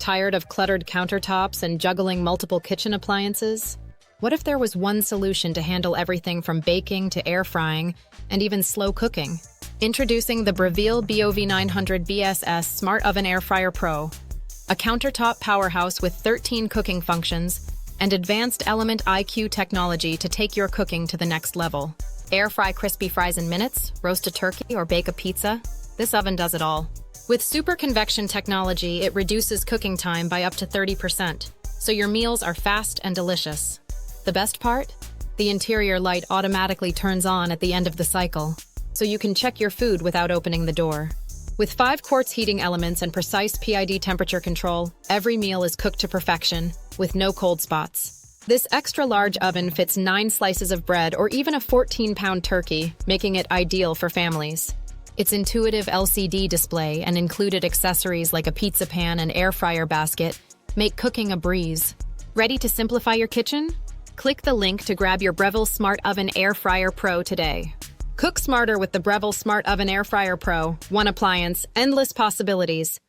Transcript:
Tired of cluttered countertops and juggling multiple kitchen appliances? What if there was one solution to handle everything from baking to air frying and even slow cooking? Introducing the Breville BOV900 BSS Smart Oven Air Fryer Pro, a countertop powerhouse with 13 cooking functions and advanced Element IQ technology to take your cooking to the next level. Air fry crispy fries in minutes, roast a turkey, or bake a pizza. This oven does it all. With super convection technology, it reduces cooking time by up to 30%, so your meals are fast and delicious. The best part? The interior light automatically turns on at the end of the cycle, so you can check your food without opening the door. With 5 quartz heating elements and precise PID temperature control, every meal is cooked to perfection, with no cold spots. This extra-large oven fits 9 slices of bread or even a 14-pound turkey, making it ideal for families. Its intuitive LCD display and included accessories like a pizza pan and air fryer basket make cooking a breeze. Ready to simplify your kitchen? Click the link to grab your Breville Smart Oven Air Fryer Pro today. Cook smarter with the Breville Smart Oven Air Fryer Pro. One appliance, endless possibilities.